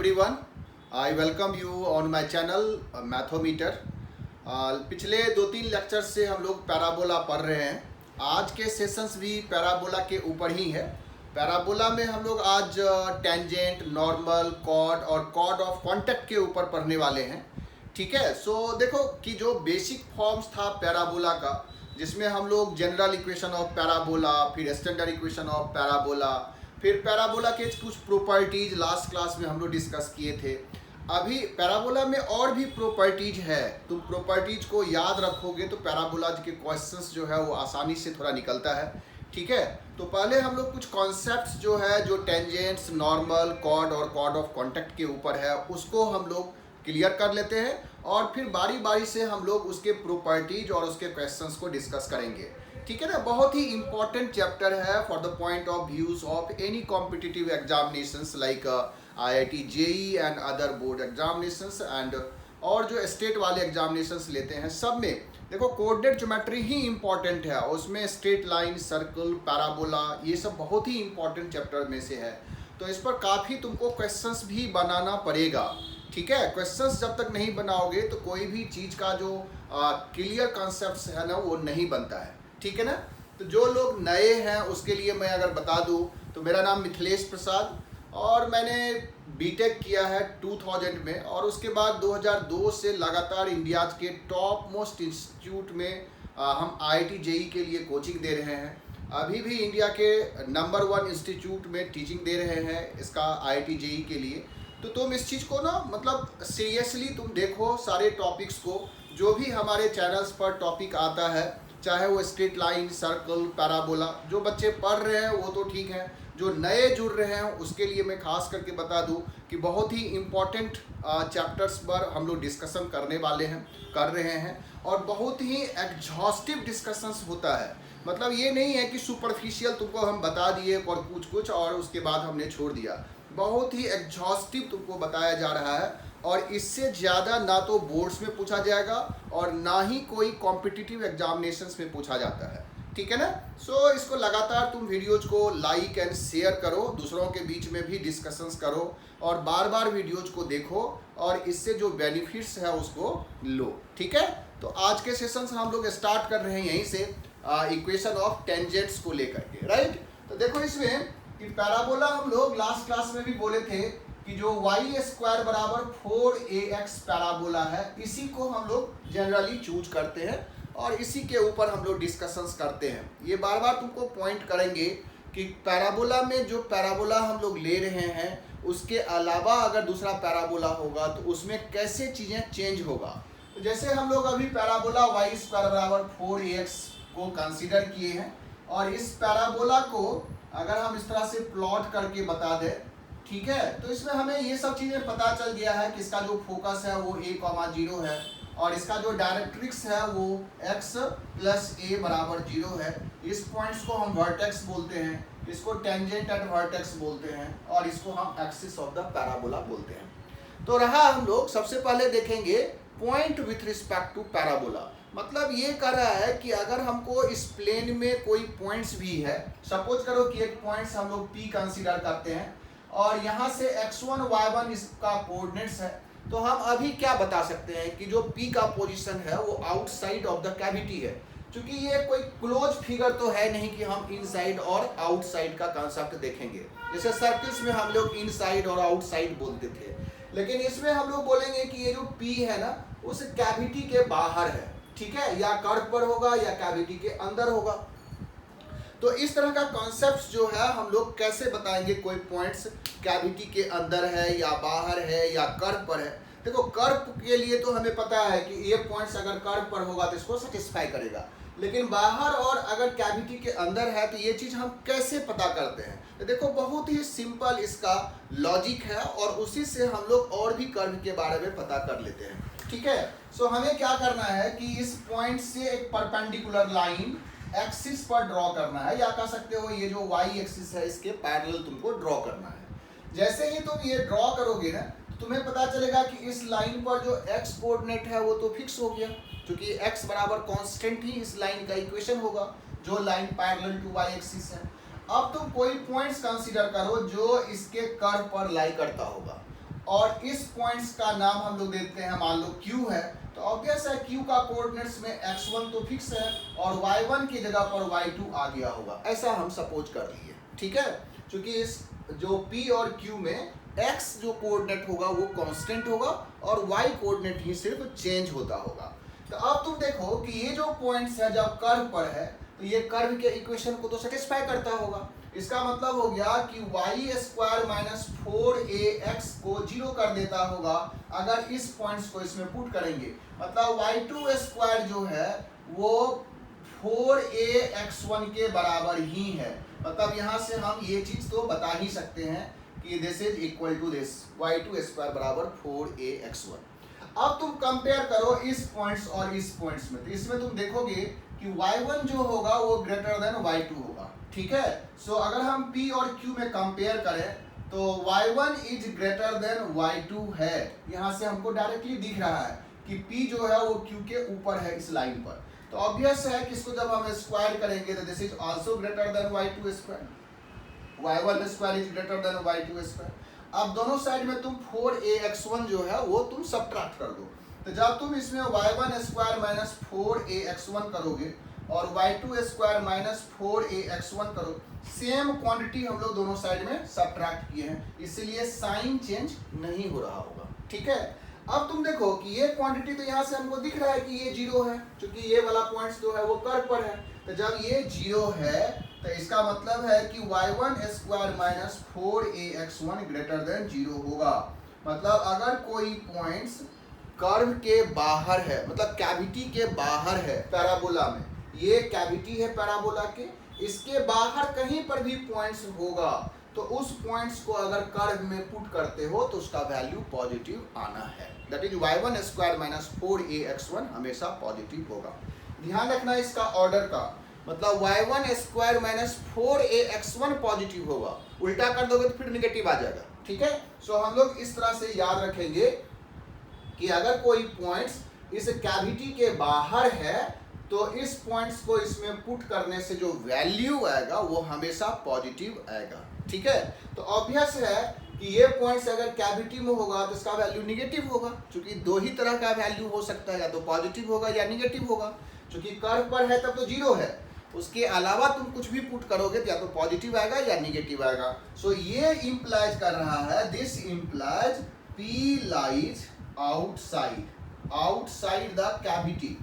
everyone. I welcome you on my channel मैथोमीटर। पिछले 2-3 lecture से हम लोग पैराबोला पढ़ रहे हैं। आज के सेशंस भी पैराबोला के ऊपर ही है। पैराबोला में हम लोग आज टेंजेंट, नॉर्मल, कॉर्ड और कॉर्ड ऑफ कॉन्टैक्ट के ऊपर पढ़ने वाले हैं। ठीक है, सो देखो कि जो बेसिक फॉर्म्स था पैराबोला का, जिसमें हम लोग जनरल इक्वेशन ऑफ पैराबोला, फिर स्टैंडर्ड इक्वेशन ऑफ पैराबोला, फिर पैराबोला के कुछ प्रॉपर्टीज लास्ट क्लास में हम लोग डिस्कस किए थे। अभी पैराबोला में और भी प्रॉपर्टीज है। तुम प्रॉपर्टीज को याद रखोगे तो पैराबोला के क्वेश्चंस जो है वो आसानी से थोड़ा निकलता है। ठीक है, तो पहले हम लोग कुछ कॉन्सेप्ट्स जो है, जो टेंजेंट्स, नॉर्मल, कॉर्ड और कॉर्ड ऑफ कॉन्टैक्ट के ऊपर है, उसको हम लोग क्लियर कर लेते हैं और फिर बारी बारी से हम लोग उसके प्रॉपर्टीज और उसके क्वेश्चंस को डिस्कस करेंगे। ठीक है ना, बहुत ही इंपॉर्टेंट चैप्टर है for the point of views of any competitive examinations like IIT JEE and other board examinations and और जो स्टेट वाले एग्जामिनेशंस लेते हैं सब में देखो कोऑर्डिनेट ज्योमेट्री ही इंपॉर्टेंट है। उसमें स्ट्रेट लाइन, सर्कल, पैराबोला, ये सब बहुत ही इंपॉर्टेंट चैप्टर में से है। तो इस पर काफ़ी तुमको क्वेश्चंस भी बनाना पड़ेगा। ठीक है, क्वेश्चंस जब तक नहीं बनाओगे तो कोई भी चीज़ का जो क्लियर कॉन्सेप्ट्स है ना वो नहीं बनता है। ठीक है ना, तो जो लोग नए हैं उसके लिए मैं अगर बता दूं तो मेरा नाम मिथिलेश प्रसाद और मैंने बीटेक किया है 2000 में और उसके बाद 2002 से लगातार इंडिया के टॉप मोस्ट इंस्टीट्यूट में हम IIT JEE के लिए कोचिंग दे रहे हैं। अभी भी इंडिया के नंबर 1 इंस्टीट्यूट में टीचिंग दे रहे हैं इसका IIT JEE के लिए। तो तुम इस चीज़ को ना मतलब सीरियसली तुम देखो सारे टॉपिक्स को, जो भी हमारे चैनल्स पर टॉपिक आता है, चाहे वो स्ट्रेट लाइन, सर्कल, पैराबोला, जो बच्चे पढ़ रहे हैं वो तो ठीक है, जो नए जुड़ रहे हैं उसके लिए मैं खास करके बता दूं कि बहुत ही इम्पॉर्टेंट चैप्टर्स पर हम लोग डिस्कशन कर रहे हैं और बहुत ही एग्जॉस्टिव डिस्कशंस होता है। मतलब ये नहीं है कि सुपरफिशियल तुमको हम बता दिए और कुछ और उसके बाद हमने छोड़ दिया। बहुत ही एग्जॉस्टिव तुमको बताया जा रहा है और इससे ज़्यादा ना तो बोर्ड्स में पूछा जाएगा और ना ही कोई कॉम्पिटिटिव एग्जामिनेशंस में पूछा जाता है। ठीक है ना, सो इसको लगातार तुम वीडियोज को लाइक एंड शेयर करो, दूसरों के बीच में भी डिस्कशंस करो और बार बार वीडियोज को देखो और इससे जो बेनिफिट्स है उसको लो। ठीक है, तो आज के सेशंस हम लोग स्टार्ट कर रहे हैं यहीं से इक्वेशन ऑफ टेंजेंट्स को लेकर के। राइट, तो देखो इसमें कि पैराबोला हम लोग लास्ट क्लास में भी बोले थे कि जो y² बराबर 4ax पैराबोला है, इसी को हम लोग जनरली चूज करते हैं और इसी के ऊपर हम लोग डिस्कशंस करते हैं। ये बार बार तुमको पॉइंट करेंगे कि पैराबोला में जो पैराबोला हम लोग ले रहे हैं उसके अलावा अगर दूसरा पैराबोला होगा तो उसमें कैसे चीज़ें चेंज होगा। तो जैसे हम लोग अभी पैराबोला y² बराबर 4ax को कंसिडर किए हैं और इस पैराबोला को अगर हम इस तरह से प्लॉट करके बता दें, ठीक है, तो इसमें हमें ये सब चीज़ें पता चल गया है कि इसका जो फोकस है वो a,0 है और इसका जो डायरेक्ट्रिक्स है वो x + a बराबर 0 है। इस पॉइंट्स को हम वर्टेक्स बोलते हैं, इसको टेंजेंट एट वर्टेक्स बोलते हैं और इसको हम एक्सिस ऑफ द पैराबोला बोलते हैं। तो रहा हम लोग सबसे पहले देखेंगे point with respect to parabola. मतलब ये कर रहा है कि अगर हमको इस प्लेन में कोई पॉइंट्स भी है, सपोज करो कि एक पॉइंट्स हम लोग P कंसीडर करते हैं और यहाँ से x1 y1 इसका कोऑर्डिनेट्स है, तो हम अभी क्या बता सकते हैं कि जो P का पोजीशन है वो आउटसाइड ऑफ द कैविटी है। क्योंकि ये कोई क्लोज फिगर तो है नहीं कि हम इनसाइड और आउटसाइड का कंसेप्ट देखेंगे। जैसे सर्कल्स में हम लोग इनसाइड और आउटसाइड बोलते थे, लेकिन इसमें हम लोग बोलेंगे कि ये जो P है ना उस कैविटी के बाहर है। ठीक है, या कर्व पर होगा या कैविटी के अंदर होगा। तो इस तरह का कॉन्सेप्ट जो है हम लोग कैसे बताएंगे कोई पॉइंट्स कैविटी के अंदर है या बाहर है या कर्व पर है। देखो कर्व के लिए तो हमें पता है कि ये पॉइंट्स अगर कर्व पर होगा तो इसको सेटिस्फाई करेगा, लेकिन बाहर और अगर कैविटी के अंदर है तो ये चीज़ हम कैसे पता करते हैं। तो देखो बहुत ही सिंपल इसका लॉजिक है और उसी से हम लोग और भी कर्व के बारे में पता कर लेते हैं। ठीक है, सो हमें क्या करना है कि इस पॉइंट से एक परपेंडिकुलर लाइन एक्सिस पर ड्रॉ करना है, या कह सकते हो ये जो y एक्सिस है इसके पैरेलल तुमको ड्रॉ करना है। जैसे ही तुम ये ड्रॉ करोगे ना तो तुम्हें पता चलेगा कि इस लाइन पर जो x कोऑर्डिनेट है वो तो फिक्स हो गया, क्योंकि x बराबर कांस्टेंट ही इस लाइन का इक्वेशन होगा जो line parallel to y axis है। अब तुम कोई पॉइंट्स कंसीडर करो जो इसके कर्व पर लाई करता होगा। और इस पॉइंट्स का नाम हम लोग देते हैं, मान लो Q है, तो ऑब्वियस है Q का कोऑर्डिनेट्स में x1 तो फिक्स है और y1 की जगह पर y2 आ गया होगा, ऐसा हम सपोज कर लिए। ठीक है, क्योंकि इस जो P और Q में x जो कोऑर्डिनेट होगा वो कांस्टेंट होगा और y कोऑर्डिनेट ही सिर्फ चेंज होता होगा। तो अब तुम देखो कि ये जो पॉइंट्स है जब कर्व पर है तो ये कर्व के इक्वेशन को तो सेटिस्फाई करता होगा। इसका मतलब हो गया कि y स्क्वायर माइनस 4ax को 0 कर देता होगा अगर इस पॉइंट्स को इसमें पुट करेंगे। मतलब y2 स्क्वायर जो है वो 4ax1 के बराबर ही है। मतलब यहाँ से हम ये चीज तो बता ही सकते हैं कि this is equal to this, y2 square बराबर 4ax1। अब तुम कंपेयर करो इस पॉइंट्स और इस पॉइंट्स में, तो इसमें तुम देखोगे कि y1 जो होगा वो ग्रेटर देन y2 होगा। ठीक है, सो अगर हम P और Q में कंपेयर करें तो y1 is greater than y2 है। यहाँ से हमको डायरेक्टली दिख रहा है कि P जो है वो Q के ऊपर है इस लाइन पर, तो ऑब्वियस है कि इसको जब हम स्क्वायर करेंगे तो this is also greater than y2 square, y1 square is greater than y2 square. अब दोनों साइड में तुम 4ax1 जो है वो तुम सबट्रैक्ट कर दो, तो जब तुम इसमें y1 स्क्वायर माइनस 4ax1 करोगे और y2 स्क्वायर माइनस 4ax1 करो, सेम क्वांटिटी हम लोग दोनों साइड में सबट्रैक्ट किए हैं, इसीलिए साइन चेंज नहीं हो रहा होगा। ठीक है, अब तुम देखो कि ये क्वांटिटी तो यहाँ से हमको दिख रहा है कि ये 0 है, क्योंकि ये वाला पॉइंट्स जो है वो कर्व पर है, तो जब ये 0 है तो इसका मतलब है कि y1 square minus 4ax1 greater than 0 होगा। मतलब अगर कोई पॉइंट्स कर्व के बाहर है, मतलब कैविटी के बाहर है पैराबोला में, ये कैविटी है पैराबोला के, इसके बाहर कहीं पर भी पॉइंट्स होगा तो उस पॉइंट्स को अगर कर्व में पुट करते हो तो उसका वैल्यू पॉजिटिव आना है। That is y1 square minus 4ax1 हमेशा पॉजिटिव होगा। ध्यान रखना इसका ऑर्डर का, मतलब y1 square minus 4ax1 positive होगा, उल्टा कर दोगे तो फिर निगेटिव आ जाएगा। ठीक है, सो हम लोग इस तरह से याद रखेंगे कि अगर कोई पॉइंट्स इस कैविटी के बाहर है तो इस पॉइंट्स को इसमें पुट करने से जो वैल्यू आएगा वो हमेशा पॉजिटिव आएगा। ठीक है, तो ऑब्वियस है कि ये पॉइंट्स अगर कैविटी में होगा तो इसका वैल्यू निगेटिव होगा, क्योंकि दो ही तरह का वैल्यू हो सकता है, या तो पॉजिटिव होगा या निगेटिव होगा। क्योंकि कर्व पर है तब तो 0 है, उसके अलावा तुम कुछ भी पुट करोगे तो या तो पॉजिटिव आएगा या निगेटिव आएगा। सो ये इंप्लाइज कर रहा है, this implies P lies outside the cavity.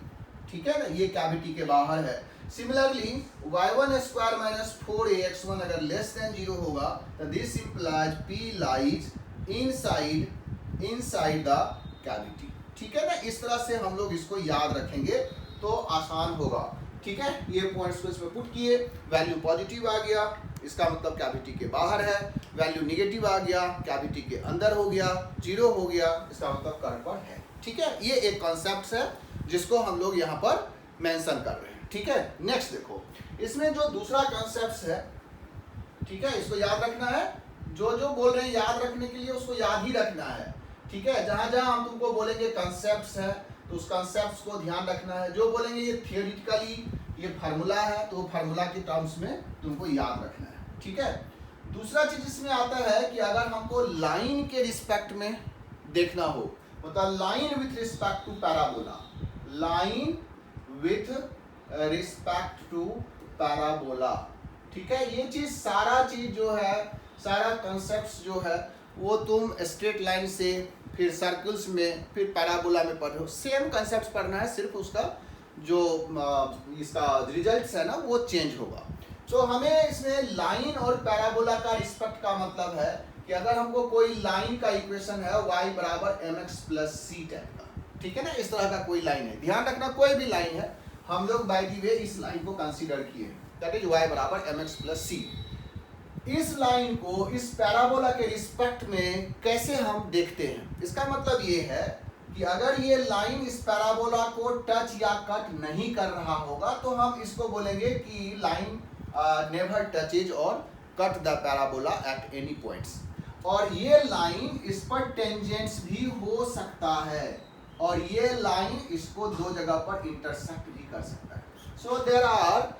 ठीक है ना, ये कैविटी के बाहर है। Similarly y1 square minus 4ax1 अगर लेस देन 0 होगा तो this implies P lies inside the cavity. ठीक है ना, इस तरह से हम लोग इसको याद रखेंगे तो आसान होगा। ठीक है, ये पॉइंट्स को इसमें पुट किए, वैल्यू पॉजिटिव आ गया, इसका मतलब कैविटी के बाहर है, वैल्यू निगेटिव आ गया, कैविटी के अंदर हो गया, 0 हो गया, इसका मतलब कर्व पर है। ठीक है, ये एक कॉन्सेप्ट है जिसको हम लोग यहाँ पर मेंशन कर रहे हैं। ठीक है, नेक्स्ट देखो, इसमें जो दूसरा कॉन्सेप्ट है, ठीक है, इसको याद रखना है, जो जो बोल रहे हैं याद रखने के लिए उसको याद ही रखना है। ठीक है, जहां जहां हम तुमको बोलेंगे कॉन्सेप्ट्स है तो उस कॉन्सेप्ट्स को ध्यान रखना है। जो बोलेंगे ये थियोरिटिकली ये फार्मूला है तो फार्मूला के टर्म्स में तुमको याद रखना है। ठीक है, दूसरा चीज इसमें आता है कि अगर हमको लाइन के रिस्पेक्ट में देखना हो, मतलब line with respect to parabola, line with respect to parabola. ठीक है, ये चीज सारा चीज जो है, सारा कॉन्सेप्ट्स जो है वो तुम स्ट्रेट लाइन से फिर सर्कल्स में फिर पैराबोला में पढ़ रहे हो, सेम कॉन्सेप्ट्स पढ़ना है, सिर्फ उसका जो इसका रिजल्ट्स है ना वो चेंज होगा। सो हमें इसमें लाइन और पैराबोला का रिस्पेक्ट का मतलब है कि अगर हमको कोई लाइन का इक्वेशन है y बराबर mx प्लस सी टाइप का, ठीक है ना, इस तरह का कोई लाइन है, ध्यान रखना कोई भी लाइन है, हम लोग बाय द वे इस लाइन को कंसीडर किए, दैट इज y बराबर mx प्लस सी। इस लाइन को इस पैराबोला के रिस्पेक्ट में कैसे हम देखते हैं, इसका मतलब ये है कि अगर ये लाइन इस पैराबोला को टच या कट नहीं कर रहा होगा तो हम इसको बोलेंगे कि लाइन नेवर टचेज और cut the parabola at any points. और ये लाइन इस पर टेंजेंट्स भी हो सकता है और ये लाइन इसको दो जगह पर इंटरसेक्ट भी कर सकता है। So there are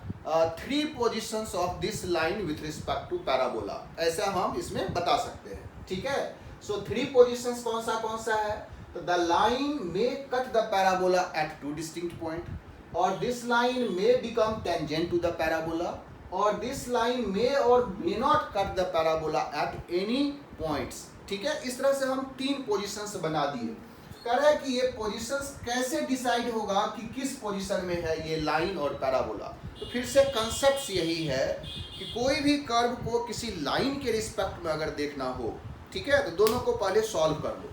3 positions of this line with respect to parabola, ऐसा हम इसमें बता सकते हैं। ठीक है, सो थ्री पोजीशंस कौन सा है? तो the line may cut the parabola at two distinct point, और this line may become tangent to the parabola, और दिस लाइन मे और may not cut the parabola at any points. ठीक है, इस तरह से हम तीन पोजीशंस बना दिए। कह रहा है कि ये पोजीशंस कैसे डिसाइड होगा कि किस पोजीशन में है ये लाइन और पैराबोला। तो फिर से कंसेप्ट यही है कि कोई भी कर्व को किसी लाइन के रिस्पेक्ट में अगर देखना हो, ठीक है, तो दोनों को पहले सॉल्व कर लो,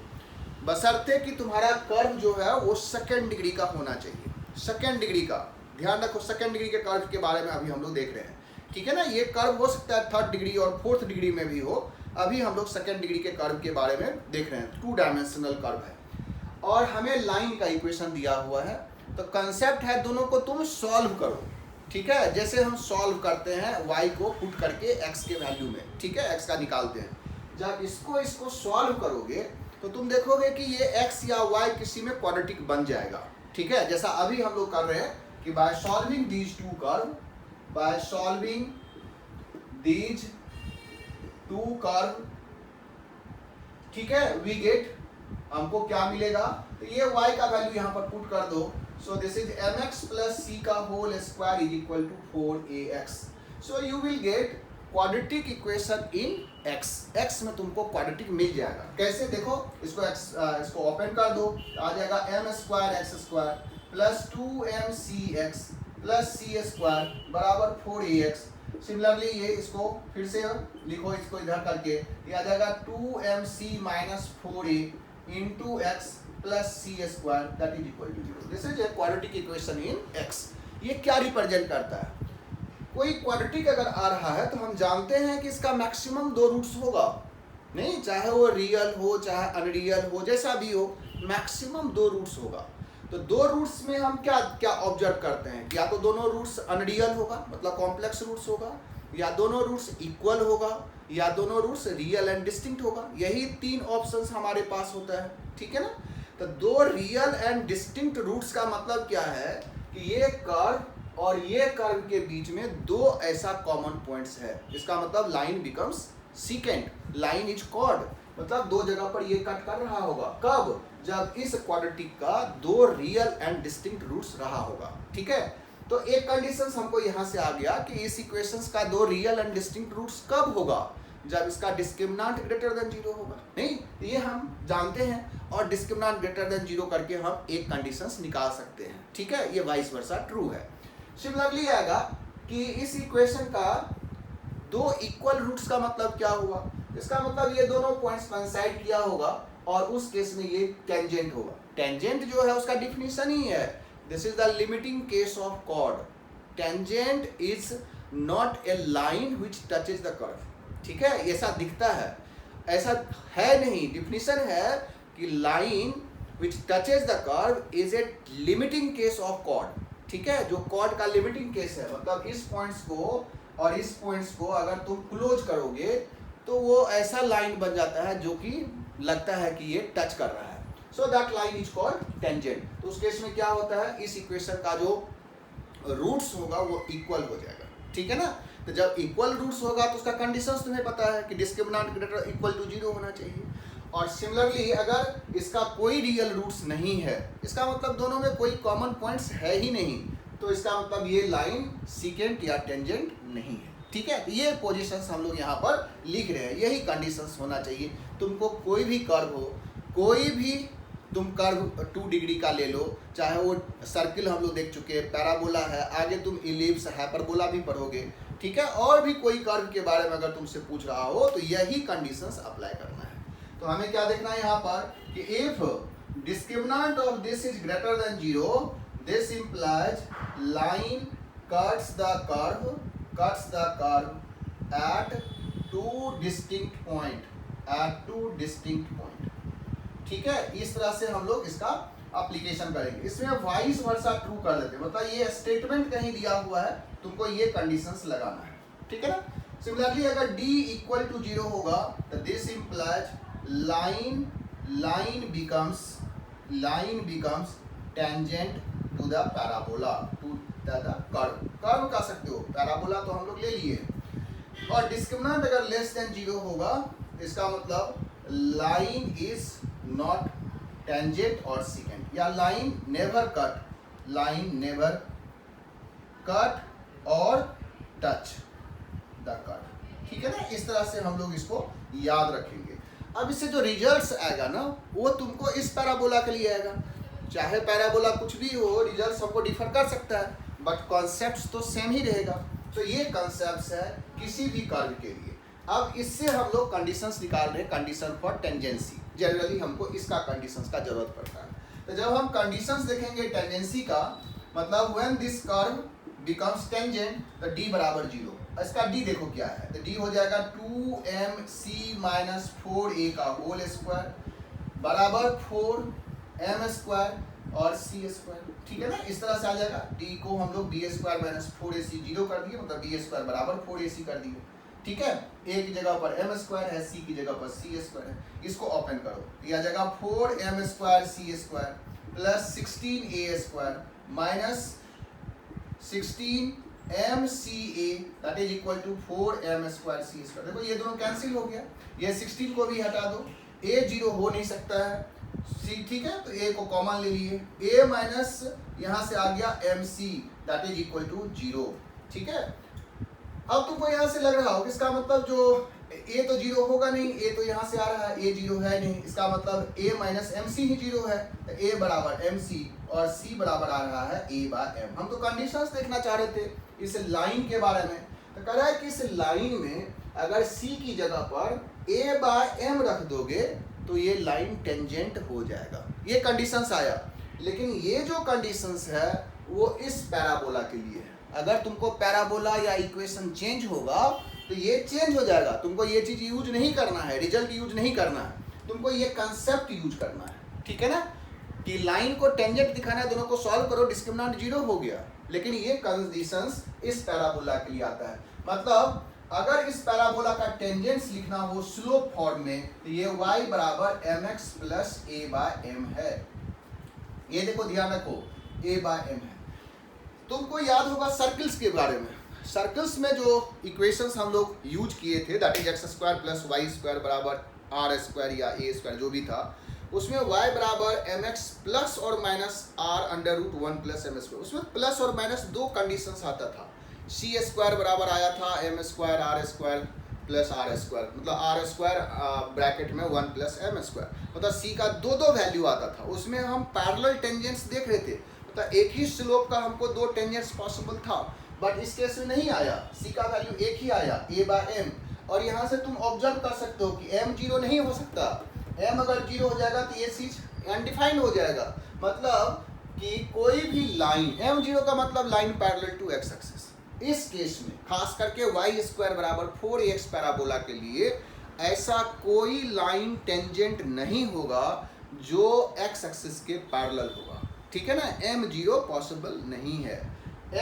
बशर्ते कि तुम्हारा कर्व जो है वो सेकेंड डिग्री का होना चाहिए। सेकेंड डिग्री का ध्यान रखो, सेकेंड डिग्री के कर्व के बारे में अभी हम लोग देख रहे हैं। ठीक है ना, ये कर्व हो सकता है थर्ड डिग्री और फोर्थ डिग्री में भी हो, अभी हम लोग सेकेंड डिग्री के कर्व के बारे में देख रहे हैं। टू डायमेंशनल कर्व है और हमें लाइन का इक्वेशन दिया हुआ है। तो कंसेप्ट है दोनों को तुम सॉल्व करो। ठीक है, जैसे हम सॉल्व करते हैं y को पुट करके x के वैल्यू में, ठीक है, x का निकालते हैं। जब इसको सॉल्व करोगे तो तुम देखोगे कि ये x या y किसी में क्वाड्रेटिक बन जाएगा। ठीक है, जैसा अभी हम लोग कर रहे हैं कि by solving these two curve, by solving these two curve, ठीक है, वी गेट, हमको क्या मिलेगा? तो ये y का वैल्यू यहाँ पर पुट कर दो। So this is mx plus c का whole square is equal to 4ax। So you will get quadratic equation in x। x में तुमको क्वाड्रेटिक मिल जाएगा। कैसे? देखो, इसको ओपन कर दो, आ जाएगा m square x square plus 2mcx plus c square बराबर 4ax। सिमिलरली ये इसको फिर से लिखो, इसको इधर करके ये आ जाएगा 2mc minus 4a into x plus c square that is equal to 0। This is a quadratic equation in x। ये क्या रिप्रेजेंट करता है? कोई क्वाड्रेटिक अगर आ रहा है तो हम जानते हैं कि इसका मैक्सिमम दो रूट्स होगा, नहीं, चाहे वो रियल हो चाहे अनरियल हो, जैसा भी हो, मैक्सिमम दो रूट्स होगा। तो दो रूट्स में हम क्या क्या ऑब्जर्व करते हैं? या तो दोनों रूट्स अनरियल होगा, मतलब कॉम्प्लेक्स रूट्स होगा, या दोनों रूट्स इक्वल होगा, या दोनों रूट्स रियल एंड डिस्टिंक्ट होगा। यही तीन ऑप्शंस हमारे पास होता है। ठीक है ना, तो दो रियल एंड डिस्टिंक्ट रूट्स का मतलब क्या है कि ये कर्व और ये कर्व के बीच में दो ऐसा कॉमन पॉइंट्स है। इसका मतलब line becomes secant, line is chord, मतलब दो जगह पर ये कट कर रहा होगा। कब? जब इस क्वाड्रेटिक का दो रियल एंड डिस्टिंक्ट रूट्स रहा होगा। ठीक है, तो एक कंडीशन हमको यहाँ से आ गया कि इस इक्वेशंस का दो रियल एंड डिस्टिंक्ट रूट्स कब होगा? जब इसका डिस्क्रिमिनेंट ग्रेटर देन 0 होगा। नहीं, ये हम जानते हैं, और डिस्क्रिमिनेंट ग्रेटर देन 0 करके हम एक कंडीशंस निकाल सकते हैं। ठीक है, ये वाइस वर्सा ट्रू है। सिमिलरली आएगा कि इस इक्वेशन का दो इक्वल रूट्स का मतलब क्या हुआ? इसका मतलब ये दोनों पॉइंट्स कोइंसाइड किया होगा, और उस केस में ये टेंजेंट होगा। टेंजेंट जो है उसका डिफिनीशन ही है, this is the limiting case of chord. Tangent is not a line which touches the curve. ठीक है, ऐसा दिखता है, ऐसा है नहीं। डिफिनीशन है कि line which touches the curve is a limiting case of chord. ठीक है, जो कॉर्ड का लिमिटिंग केस है, मतलब इस पॉइंट्स को और इस पॉइंट्स को अगर तुम क्लोज करोगे तो वो ऐसा लाइन बन जाता है जो कि लगता है कि ये टच कर रहा है। So that line is called tangent. तो उस केस में क्या होता है, इस इक्वेशन का जो रूट्स होगा वो इक्वल हो जाएगा। ठीक है ना, तो जब इक्वल रूट्स होगा तो उसका कंडीशंस तुम्हें पता है कि डिस्क्रिमिनेंट ग्रेटर इक्वल टू 0 होना चाहिए। और सिमिलरली अगर इसका कोई रियल रूट्स नहीं है, इसका मतलब दोनों में कोई कॉमन पॉइंट्स है ही नहीं, तो इसका मतलब ये लाइन सीकेंट या टेंजेंट नहीं है। ठीक है, तो ये पोजीशंस हम लोग यहाँ पर लिख रहे हैं, यही कंडीशंस होना चाहिए। तुमको कोई भी कर्व हो, कोई भी तुम कर्व 2 डिग्री का ले लो, चाहे वो सर्किल हम लोग देख चुके हैं, पैराबोला है, आगे तुम इलिप्स हाइपरबोला भी पढ़ोगे। ठीक है, और भी कोई कर्व के बारे में अगर तुमसे पूछ रहा हो तो यही कंडीशंस अप्लाई करना है। तो हमें क्या देखना है यहाँ पर कि if discriminant of this is greater than 0, this implies line cuts the curve at two distinct point. ठीक है, इस तरह से हम लोग इसका एप्लीकेशन करेंगे। इसमें वाइस वर्सा ट्रू कर देते हैं, मतलब ये स्टेटमेंट कहीं दिया हुआ है, तुमको ये कंडीशंस लगाना है। ठीक है ना, सिमिलरली अगर d इक्वल टू 0 होगा तो this implies line becomes tangent to the parabola, to the curve कह सकते हो, पैराबोला तो हम लोग ले लिए। और डिस्क्रिमिनेंट अगर लेस देन 0 होगा, इसका मतलब लाइन इज नॉट टेंजेंट और सेकेंड, या line never cut, line never cut और टच द कट। ठीक है ना, इस तरह से हम लोग इसको याद रखेंगे। अब इससे जो रिजल्ट्स आएगा ना वो तुमको इस पैराबोला के लिए आएगा। चाहे पैराबोला कुछ भी हो, रिजल्ट्स हमको डिफर कर सकता है, बट कॉन्सेप्ट्स तो सेम ही रहेगा। तो ये कॉन्सेप्ट्स है किसी भी कर्व के लिए। अब इससे हम लोग कंडीशंस निकाल रहे हैं, कंडीशन फॉर टेंजेंसी। जनरली हमको इसका कंडीशंस का जरूरत पड़ता है। तो जब हम कंडीशंस देखेंगे टेंजेंसी का, मतलब when this curve becomes tangent तो d बराबर 0। इसका d देखो क्या है, तो d हो जाएगा 2mc माइनस 4a का होल स्क्वायर बराबर 4m स्क्वायर और c स्क्वायर। ठीक है ना, इस तरह से आ जाएगा। d को हम लोग b स्क्वायर माइनस 4ac 0 कर दिए, मतलब b स्क्वायर बराबर 4ac कर दिए। ठीक है, a की जगह पर m स्क्वायर है, c की जगह पर c स्क्वायर है। इसको ओपन करो, ये आ जाएगा 4m square c square plus 16a square minus 16mca that is equal to 4m square c square. देखो ये दोनों कैंसिल हो गया, ये 16 को भी हटा दो, a 0 हो नहीं सकता है, c ठीक है, तो a को कॉमन ले लिए, a माइनस यहाँ से आ गया mc that is equal to 0। ठीक है, अब तुमको यहाँ से लग रहा हो कि इसका मतलब जो a तो 0 होगा नहीं, a तो यहाँ से आ रहा है, a 0 है नहीं, इसका मतलब a माइनस mc ही 0 है, तो a बराबर mc और c बराबर आ रहा है a बाय m। हम तो कंडीशंस देखना चाह रहे थे इस लाइन के बारे में, तो कह रहा है कि इस लाइन में अगर c की जगह पर a बाय m रख दोगे तो ये लाइन टेंजेंट हो जाएगा। ये कंडीशंस आया, लेकिन ये जो कंडीशंस है वो इस पैराबोला के लिए है। अगर तुमको पैराबोला या इक्वेशन चेंज होगा तो ये चेंज हो जाएगा। तुमको ये चीज यूज नहीं करना है, रिजल्ट यूज नहीं करना है, तुमको ये कंसेप्ट यूज करना है। ठीक है ना, कि लाइन को टेंजेंट दिखाना है, दोनों को सॉल्व करो, डिस्क्रिमिनेंट 0 हो गया। लेकिन ये कंडीशंस इस पैराबोला के लिए आता है। मतलब अगर इस पैराबोला का टेंजेंट्स लिखना हो स्लोप फॉर्म में तो ये y बराबर mx plus a by m है। ये देखो ध्यान रखो, a बाय m है। तुमको याद होगा सर्कल्स के बारे में, सर्कल्स में जो इक्वेशंस हम लोग यूज किए थे that is x square plus y square बराबर आर स्क्वायर या ए स्क्वायर जो भी था, उसमें y बराबर एम एक्स प्लस और minus r under root 1 plus m square. उसमें प्लस और माइनस दो कंडीशंस आता था। सी स्क्वायर बराबर आया था m square r square plus r square, मतलब आर स्क्वायर ब्रैकेट में 1 प्लस एम स्क्वायर, मतलब सी का दो दो वैल्यू आता था। उसमें हम पैरेलल टेंजेंट्स देख रहे थे, मतलब एक ही स्लोप का हमको दो टेंजेंट्स पॉसिबल था, बट इस केस में नहीं आया, सी का वैल्यू एक ही आया a बाय m। और यहाँ से तुम ऑब्जर्व कर सकते हो कि m 0 नहीं हो सकता, m अगर 0 हो जाएगा तो ये चीज अनडिफाइंड हो जाएगा। मतलब कि कोई भी लाइन m 0 का मतलब लाइन पैरेलल टू x एक्सिस। इस केस में खास करके y स्क्वायर बराबर 4x पैराबोला के लिए ऐसा कोई लाइन टेंजेंट नहीं होगा जो x एक्सिस के पैरेलल होगा। ठीक है ना, m 0 पॉसिबल नहीं है।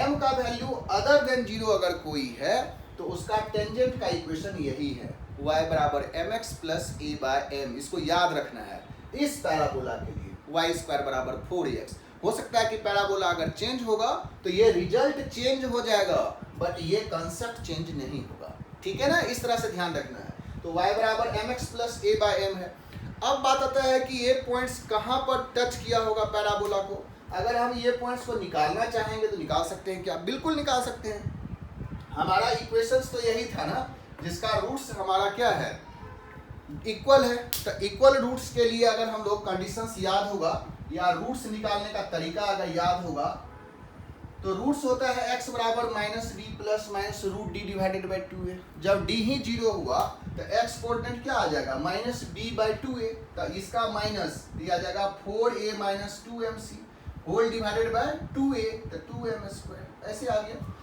m का वैल्यू अदर देन 0 अगर कोई है तो उसका टेंजेंट का इक्वेशन यही है, y बराबर mx plus a by m। इसको याद रखना है इस पैराबोला के लिए, y स्क्वायर बराबर 4ax। हो सकता है कि पैराबोला अगर चेंज होगा तो ये रिजल्ट चेंज हो जाएगा, बट ये कंसेप्ट चेंज नहीं होगा। ठीक है ना, इस तरह से ध्यान रखना है। तो y बराबर mx plus a by m है। अब बात आता है कि ये पॉइंट्स कहाँ पर टच किया होगा पैराबोला को। अगर हम ये पॉइंट्स को निकालना चाहेंगे तो निकाल सकते हैं क्या? बिल्कुल निकाल सकते हैं। हमारा इक्वेशंस तो यही था ना, जिसका रूट्स हमारा क्या है, इक्वल है। तो इक्वल रूट्स के लिए अगर हम लोग कंडीशंस याद होगा या रूट्स निकालने का तरीका अगर याद होगा तो रूट्स होता है x बराबर minus b plus minus root d divided by 2a। जब d ही 0 हुआ तो x कोऑर्डिनेट क्या आ जाएगा, माइनस बी बाई 2a। तो इसका माइनस दिया जाएगा 4a minus 2mc whole divided by 2a, तो 2m स्क्वायर ऐसे आ गया।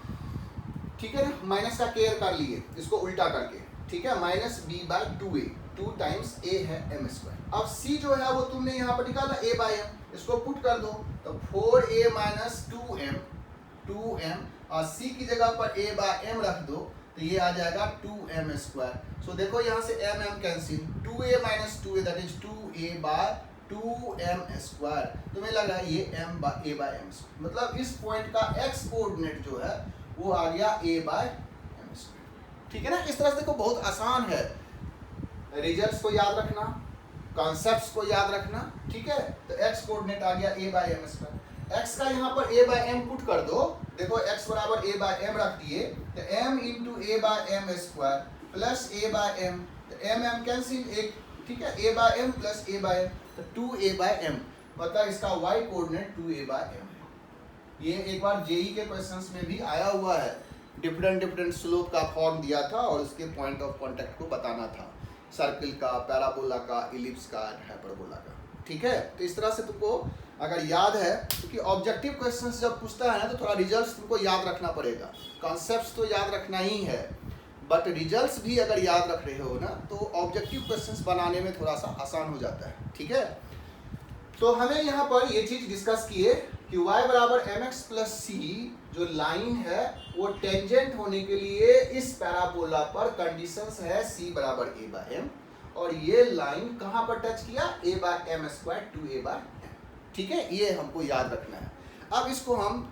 ठीक है ना, माइनस का केयर कर लिए इसको उल्टा करके। ठीक है, minus b by 2a, 2 times a है m स्क्वायर। अब c जो है वो तुमने यहाँ पर निकाला a बाई m, इसको पुट कर दो तो 4a माइनस 2m और c की जगह पर a बाय m रख दो तो ये आ जाएगा 2m स्क्वायर। सो देखो यहाँ से m cancel, 2a minus 2a that is 2a by 2m square. तुम्हें लगा ये a बाय m स्क्वायर, मतलब इस पॉइंट का x कोऑर्डिनेट जो है वो आ गया a बाय m स्क्वायर। ठीक है ना, इस तरह से देखो बहुत आसान है। रिजल्ट्स को याद रखना, कॉन्सेप्ट्स को याद रखना, ठीक है। तो x कोऑर्डिनेट आ गया a by m square. x का यहाँ पर a बाय एम पुट कर दो, देखो x बराबर a बाय एम रख दिए, तो m into a by m square plus a by m, तो m कैंसिल एक, ठीक है, a by m plus a by m, तो 2a बाय एम, मतलब इसका y coordinate 2a bye M है। ये एक बार जेई के क्वेश्चंस में भी आया हुआ है, डिफरेंट स्लोप का फॉर्म दिया था और उसके पॉइंट ऑफ कांटेक्ट को बताना था, सर्किल का, पैराबोला का, इलिप्स का, हाइपरबोला का, ठीक है। तो इस तरह से तुमको अगर याद है, क्योंकि ऑब्जेक्टिव क्वेश्चंस जब पूछता है ना तो थोड़ा रिजल्ट्स तुमको याद रखना पड़ेगा, कॉन्सेप्ट्स तो याद रखना ही है, बट रिजल्ट्स भी अगर याद रख रहे हो ना तो ऑब्जेक्टिव क्वेश्चंस बनाने में थोड़ा सा आसान हो जाता है, ठीक है। तो हमें यहाँ पर ये चीज डिस्कस किए कि y बराबर mx प्लस सी जो लाइन है वो टेंजेंट होने के लिए इस पैराबोला पर कंडीशंस है c बराबर a बाय m, और ये लाइन कहाँ पर टच किया, a by m square 2a by m, ठीक है। ये हमको याद रखना है। अब इसको हम,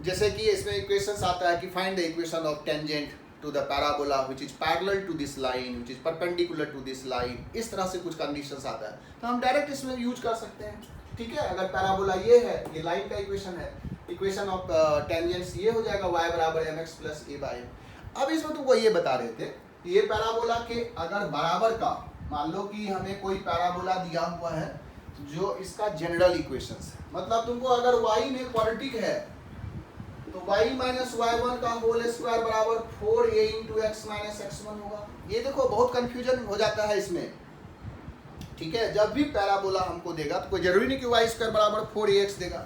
जैसे कि इसमें इक्वेशंस आता है कि find the equation of tangent to the parabola which is parallel to this line which is perpendicular to this line, इस तरह से कुछ कंडीशंस आता है तो हम डायरेक्ट इसमें यूज कर सकते हैं, ठीक है। अगर पैराबोला ये है, ये लाइन का इक्वेशन है, इक्वेशन ऑफ टेंजेंट्स ये हो जाएगा y बराबर mx plus a by m। अब इसमें तुमको ये बता रहे थे ये पैराबोला के अगर बराबर का, मान लो कि हमें कोई पैराबोला दिया हुआ है जो इसका जनरल इक्वेशंस है, मतलब तुमको अगर y में क्वाड्रेटिक है तो y माइनस y1 का होल स्क्वायर बराबर 4a into x minus x1 होगा। ये देखो बहुत कंफ्यूजन हो जाता है इसमें, ठीक है। जब भी पैराबोला हमको देगा तो कोई जरूरी नहीं कि y स्क्वायर बराबर 4ax देगा,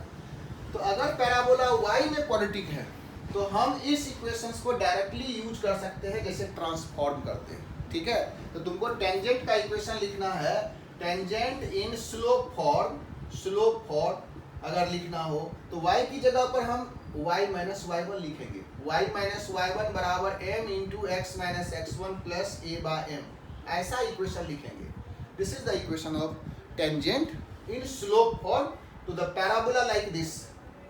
तो अगर पैराबोला y में क्वाड्रेटिक है तो हम इस इक्वेशंस को डायरेक्टली यूज कर सकते हैं जैसे ट्रांसफॉर्म करते हैं, ठीक है। तो तुमको टेंजेंट का इक्वेशन लिखना है, टेंजेंट इन स्लोप फॉर्म अगर लिखना हो तो y की जगह पर हम y माइनस y1 लिखेंगे, y माइनस y1 बराबर m into x minus x1 plus a by m, ऐसा इक्वेशन लिखेंगे। This is the equation of tangent in slope form to the parabola like this,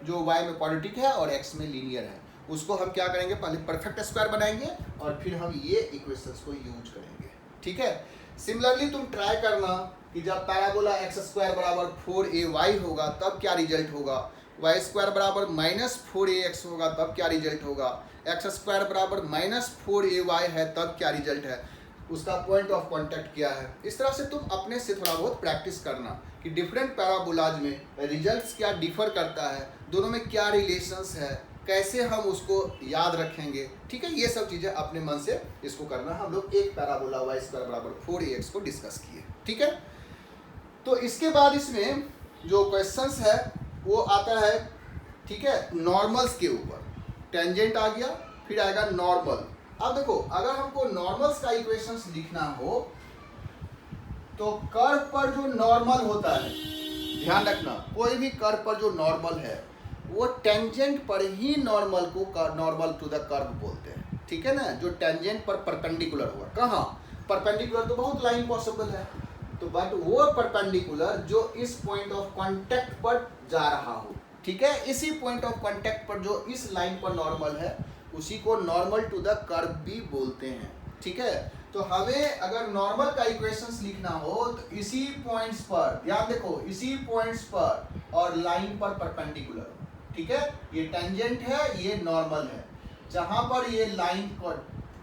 जो y में quadratic है और x में linear है। उसको हम क्या करेंगे, पहले परफेक्ट स्क्वायर बनाएंगे और फिर हम ये इक्वेशंस को यूज करेंगे, ठीक है। सिमिलरली तुम ट्राई करना कि जब पैराबोला एक्स स्क्वायर बराबर 4ay होगा तब क्या रिजल्ट होगा, y स्क्वायर बराबर माइनस 4ax होगा तब क्या रिजल्ट होगा, एक्स स्क्वायर बराबर माइनस 4ay है तब क्या रिजल्ट है, उसका पॉइंट ऑफ कांटेक्ट क्या है। इस तरह से तुम अपने से थोड़ा बहुत प्रैक्टिस करना कि डिफरेंट पैराबोलाज में रिजल्ट्स क्या डिफर करता है, दोनों में क्या रिलेशंस है, कैसे हम उसको याद रखेंगे, ठीक है। ये सब चीज़ें अपने मन से इसको करना। हम लोग एक पैराबोला y स्क्वायर बराबर 4ax को डिस्कस किए, ठीक है। तो इसके बाद इसमें जो क्वेश्चंस है वो आता है, ठीक है, नॉर्मल्स के ऊपर। टेंजेंट आ गया, फिर आएगा नॉर्मल। अब देखो अगर हमको नॉर्मल्स का इक्वेशंस लिखना हो तो कर्व पर जो नॉर्मल होता है, ध्यान रखना, कोई भी कर्व पर जो नॉर्मल है वो टेंजेंट पर ही नॉर्मल को नॉर्मल टू द कर्व बोलते हैं, ठीक है ना। जो टेंजेंट पर परपेंडिकुलर हुआ, कहाँ परपेंडिकुलर, तो बहुत लाइन पॉसिबल है, तो बट वो परपेंडिकुलर जो इस पॉइंट ऑफ कांटेक्ट पर जा रहा हो, ठीक है, इसी पॉइंट ऑफ कांटेक्ट पर जो इस लाइन पर नॉर्मल है उसी को नॉर्मल टू द कर्व भी बोलते हैं, ठीक है। तो हमें अगर नॉर्मल का इक्वेशंस लिखना हो तो इसी पॉइंट्स पर, ध्यान देखो, इसी पॉइंट्स पर और लाइन पर परपेंडिकुलर, ठीक है। ये टेंजेंट है, ये नॉर्मल है, जहां पर ये लाइन को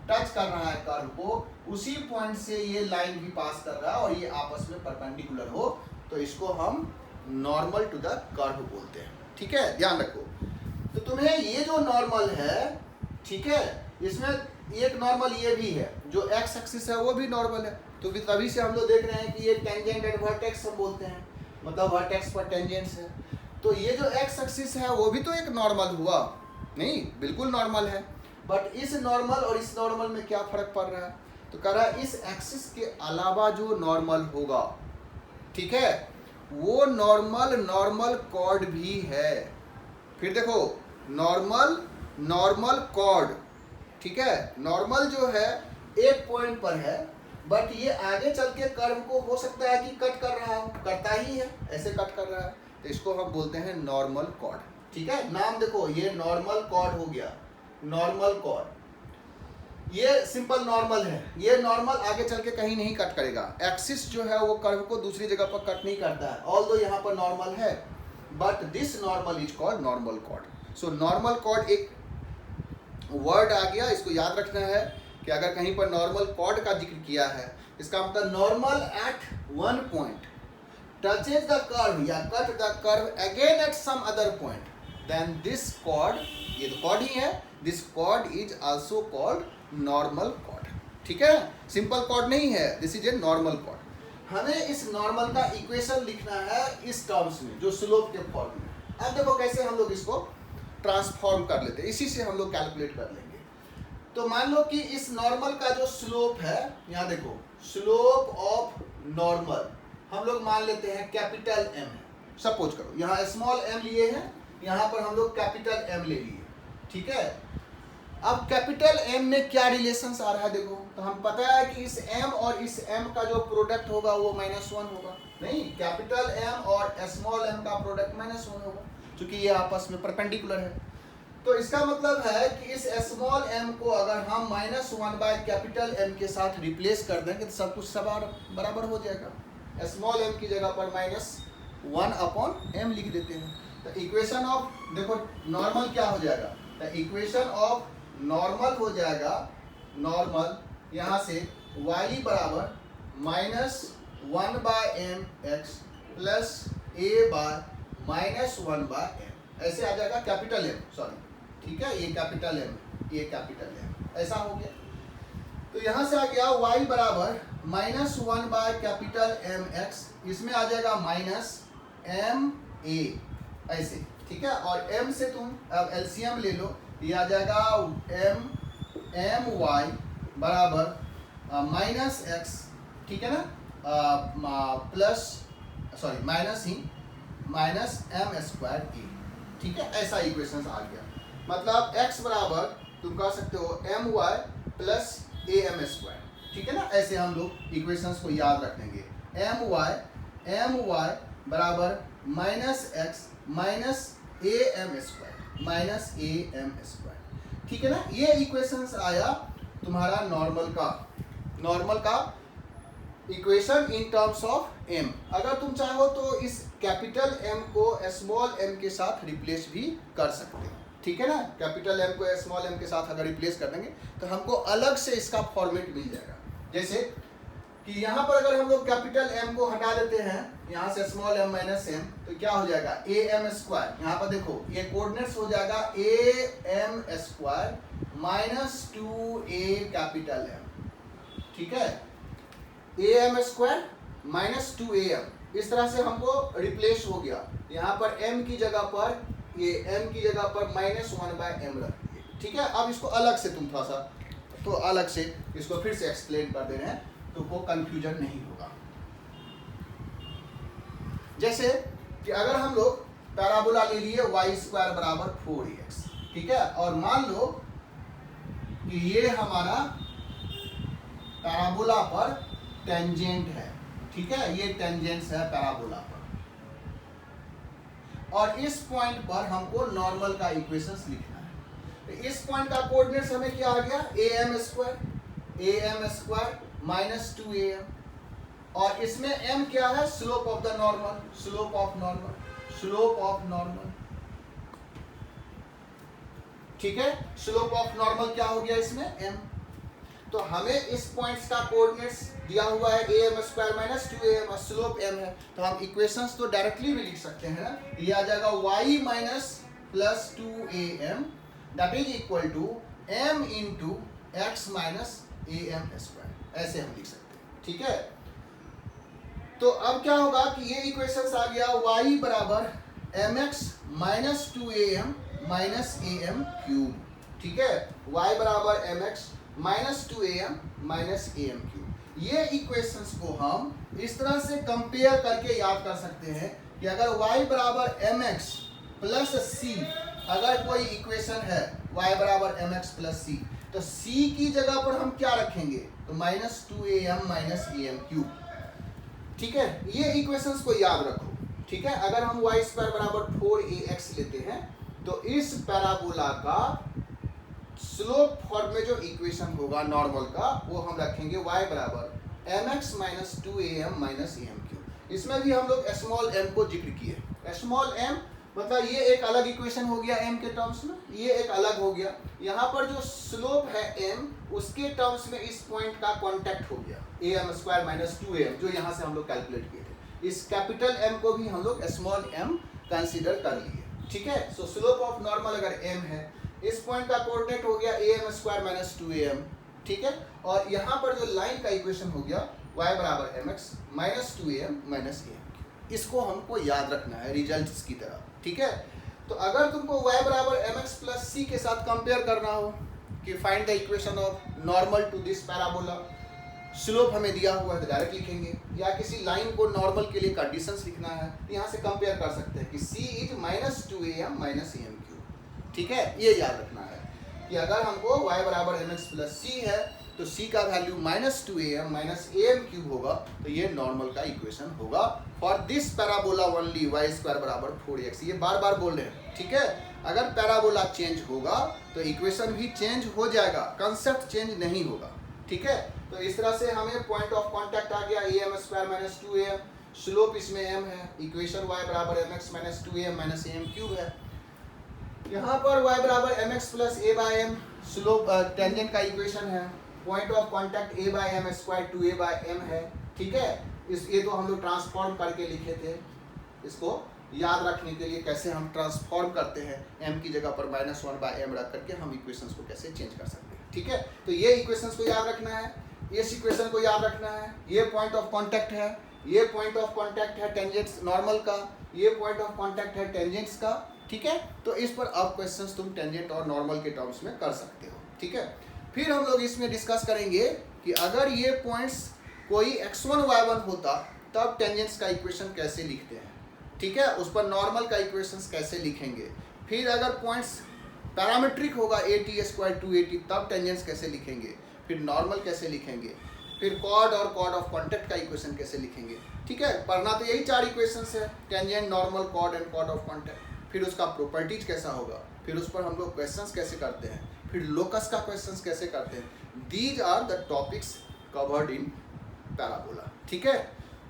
टच कर रहा है कर्व को, उसी पॉइंट से ये लाइन भी पास कर रहा है और ये आपस में परपेंडिकुलर हो तो इसको हम नॉर्मल टू द कर्व बोलते हैं, ठीक है, ध्यान रखो। तो तुम्हें ये जो नॉर्मल है, ठीक है, इसमें एक नॉर्मल ये भी है, जो एक्स एक्सिस है वो भी नॉर्मल है, तो तभी से हम लोग देख रहे हैं कि ये टेंजेंट एंड वर्टेक्स हम बोलते हैं, मतलब वर्टेक्स पर टेंजेंट्स है। तो ये जो एक्स एक्सिस है वो भी तो एक नॉर्मल हुआ, नहीं बिल्कुल नॉर्मल है, बट इस नॉर्मल और इस नॉर्मल में क्या फर्क पड़ रहा है, तो कह रहा है इस एक्सिस के अलावा जो नॉर्मल होगा, ठीक है, वो नॉर्मल कॉर्ड भी है। फिर देखो नॉर्मल कॉर्ड, ठीक है, नॉर्मल जो है एक पॉइंट पर है बट ये आगे चल के कर्व को हो सकता है कि कट कर रहा हो, करता ही है, ऐसे कट कर रहा है, तो इसको हम बोलते हैं नॉर्मल कॉर्ड, ठीक है। नाम देखो, ये नॉर्मल कॉर्ड हो गया, नॉर्मल कॉर्ड। ये सिंपल नॉर्मल है, ये नॉर्मल आगे चल के कहीं नहीं कट करेगा। एक्सिस जो है वो कर्व को दूसरी जगह पर कट नहीं करता है, ऑल्दो यहाँ पर नॉर्मल है, but this normal is called normal cord. So normal cord एक वर्ड आ गया, इसको याद रखना है कि अगर कहीं पर नॉर्मल कॉर्ड का जिक्र किया है, इसका मतलब normal at one point touches the curve या cut the curve again at some other point, then this chord, ये तो कॉर्ड ही है, this chord is also called normal chord. ठीक है, सिंपल कॉर्ड नहीं है, this is a normal chord. हमें इस नॉर्मल का इक्वेशन लिखना है इस टर्म्स में, जो स्लोप के फॉर्म में। अब देखो कैसे हम लोग इसको ट्रांसफॉर्म कर लेते हैं, इसी से हम लोग कैलकुलेट कर लेंगे। तो मान लो कि इस नॉर्मल का जो स्लोप है, यहाँ देखो स्लोप ऑफ नॉर्मल हम लोग मान लेते हैं कैपिटल एम है। सपोज करो यहाँ स्मॉल एम लिए हैं, यहाँ पर हम लोग कैपिटल एम ले लिए। ठीक है, अब कैपिटल एम में क्या रिलेशंस आ रहा है देखो, तो हम पता है कि इस एम और इस एम का जो प्रोडक्ट होगा वो -1 होगा। नहीं, कैपिटल एम और स्मॉल एम का प्रोडक्ट -1 होगा, क्योंकि ये आपस में परपेंडिकुलर है। तो इसका मतलब है कि इस स्मॉल एम को अगर हम -1 बाय कैपिटल एम के साथ रिप्लेस कर देंगे तो सब कुछ बराबर हो जाएगा। स्मॉल एम की जगह पर -1 अपॉन एम लिख देते हैं। तो इक्वेशन ऑफ, देखो नॉर्मल क्या हो जाएगा, तो इक्वेशन ऑफ नॉर्मल हो जाएगा, नॉर्मल यहाँ से y बराबर -1 by m x plus a by -1 by m, ऐसे आ जाएगा कैपिटल एम, सॉरी ठीक है, ये कैपिटल एम, ये कैपिटल एम, ऐसा हो गया। तो यहाँ से आ गया y बराबर -1 बाय कैपिटल एम एक्स, इसमें आ जाएगा -m a, ऐसे। ठीक है, और m से तुम अब एलसीएम ले लो, ये आ जाएगा m y बराबर -x, ठीक है ना, plus sorry minus he -m² a, ठीक है, ऐसा इक्वेशन आ गया। मतलब x बराबर तुम कह सकते हो my प्लस am², ठीक है ना, ऐसे हम लोग इक्वेशंस को याद रखेंगे। my बराबर -x -am², ठीक है ना, ये इक्वेशंस आया तुम्हारा नॉर्मल का equation in terms of m। अगर तुम चाहो तो इस कैपिटल m को स्मॉल m के साथ रिप्लेस भी कर सकते हो, ठीक है ना। कैपिटल m को स्मॉल m के साथ अगर रिप्लेस कर देंगे तो हमको अलग से इसका फॉर्मेट मिल जाएगा। जैसे कि यहाँ पर अगर हम लोग कैपिटल M को हटा देते हैं, यहाँ से स्मॉल m -m, तो क्या हो जाएगा am², यहाँ पर देखो ये कोऑर्डिनेट्स हो जाएगा am² -2a कैपिटल M, ठीक है, am² -2am, इस तरह से हमको रिप्लेस हो गया। यहाँ पर m की जगह पर, ये m की जगह पर -1 बाय m रख दिए, ठीक है। अब इसको अलग से तुम थोड़ा सा, तो अलग से इसको फिर से एक्सप्लेन कर दे रहे हैं, तुमको कंफ्यूजन नहीं होगा। जैसे कि अगर हम लोग पैराबोला ले लिए y² बराबर 4ax, ठीक है, और मान लो कि ये हमारा पैराबोला पर टेंजेंट है, ठीक है, ये टेंजेंट्स है पैराबोला पर, और इस पॉइंट पर हमको नॉर्मल का इक्वेशंस लिखना है। तो इस पॉइंट का कोऑर्डिनेट्स हमें क्या आ गया, am² -2am, और इसमें m क्या है, slope of the normal, slope of normal, ठीक है, स्लोप ऑफ नॉर्मल क्या हो गया इसमें m। तो हमें इस पॉइंट्स का कोऑर्डिनेट्स दिया हुआ है am² -2am और स्लोप m है, तो हम इक्वेशंस तो डायरेक्टली भी लिख सकते हैं ना, ये आ जाएगा y -+2am that is equal to m into x -am², ऐसे हम लिख सकते हैं, ठीक है। तो अब क्या होगा कि ये इक्वेशंस आ गया y बराबर mx -2am -am³, ठीक है, y बराबर mx -2am -am³। ये इक्वेशंस को हम इस तरह से कंपेयर करके याद कर सकते हैं कि अगर y बराबर mx प्लस c, अगर कोई इक्वेशन है y बराबर mx प्लस c, तो c की जगह पर हम क्या रखेंगे, तो -2am -am³, ठीक है। ये इक्वेशंस को याद रखो, ठीक है। अगर हम y² बराबर 4ax लेते हैं तो इस पैराबोला का स्लोप फॉर्म में जो इक्वेशन होगा नॉर्मल का वो हम रखेंगे y बराबर mx minus 2am minus m cube. इसमें भी हम लोग स्मॉल m को जिक्र किए। स्मॉल m मतलब ये एक अलग इक्वेशन हो गया m के टर्म्स में, ये एक अलग हो गया। यहाँ पर जो स्लोप है m उसके टर्म्स में इस पॉइंट का कांटेक्ट हो गया am स्क्वायर माइनस 2am, जो यहाँ से हम लोग कैलकुलेट किए थे। इस कैपिटल M को भी हम लोग स्मॉल m कंसीडर कर लिए, ठीक है। सो स्लोप ऑफ नॉर्मल अगर m है, इस पॉइंट का कोऑर्डिनेट हो गया am स्क्वायर माइनस 2am, ठीक है। और यहाँ पर जो लाइन का इक्वेशन हो गया y बराबर mx minus 2am minus am। इसको हमको याद रखना है रिजल्ट्स की तरह, ठीक है। तो अगर तुमको y बराबर mx प्लस c के साथ कंपेयर करना हो कि find the equation of normal to this parabola, slope हमें दिया हुआ है तो डायरेक्ट लिखेंगे, या किसी लाइन को नॉर्मल के लिए कंडीशंस लिखना है तो यहाँ से कंपेयर कर सकते हैं कि c is minus 2am minus m cube, ठीक है। ये याद रखना है कि अगर हमको y बराबर mx प्लस c है तो c का value minus 2am minus m cube होगा, तो ये नॉर्मल का इक्वेशन होगा for this parabola only y square बराबर 4x। ये बार बार बोल रहे हैं, ठीक है। अगर पैराबोला चेंज होगा तो इक्वेशन भी चेंज हो जाएगा, कंसेप्ट चेंज नहीं होगा, ठीक है। तो इस तरह से हमें पॉइंट ऑफ कांटेक्ट आ गया am square minus 2am, slope इसमें m है, इक्वेशन y बराबर mx minus 2am minus m cube है। यहाँ पर y बराबर mx plus a by m slope tangent का इक्वेशन है, point of contact a by m square 2a by m है, ठीक है। ये तो हम लोग ट्रांसफॉर्म करके लिखे थे। इसको याद रखने के लिए कैसे हम ट्रांसफॉर्म करते हैं, m की जगह पर माइनस 1 बाई m रख करके हम इक्वेशंस को कैसे चेंज कर सकते हैं, ठीक है। तो ये इक्वेशंस को याद रखना है, इस इक्वेशन को याद रखना है। ये पॉइंट ऑफ कांटेक्ट है, ये पॉइंट ऑफ कांटेक्ट है टेंजेंट्स नॉर्मल का, ये पॉइंट ऑफ कांटेक्ट है टेंजेंट्स का, ठीक है। तो इस पर अब क्वेश्चंस तुम टेंजेंट और नॉर्मल के टर्म्स में कर सकते हो, ठीक है। फिर हम लोग इसमें डिस्कस करेंगे कि अगर ये पॉइंट्स कोई x1 y1 होता तब टेंजेंट्स का इक्वेशन कैसे लिखते हैं, ठीक है। उस पर नॉर्मल का इक्वेशंस कैसे लिखेंगे। फिर अगर पॉइंट्स पैरामीट्रिक होगा at स्क्वायर 2at तब टेंजेंट्स कैसे लिखेंगे, फिर नॉर्मल कैसे लिखेंगे, फिर कॉर्ड और कॉर्ड ऑफ कांटेक्ट का इक्वेशन कैसे लिखेंगे, ठीक है। पढ़ना तो यही 4 इक्वेशंस है, tangent, normal, chord and chord of contact. फिर उसका प्रॉपर्टीज कैसा होगा, फिर उस पर हम लोग क्वेश्चंस कैसे करते हैं, फिर लोकस का क्वेश्चंस कैसे करते हैं। These are the topics covered in parabola, ठीक है।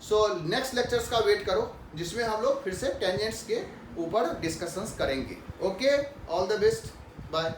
सो नेक्स्ट लेक्चर्स का वेट करो जिसमें हम लोग फिर से टेंजेंट्स के ऊपर डिस्कशंस करेंगे। Okay, all the best, bye.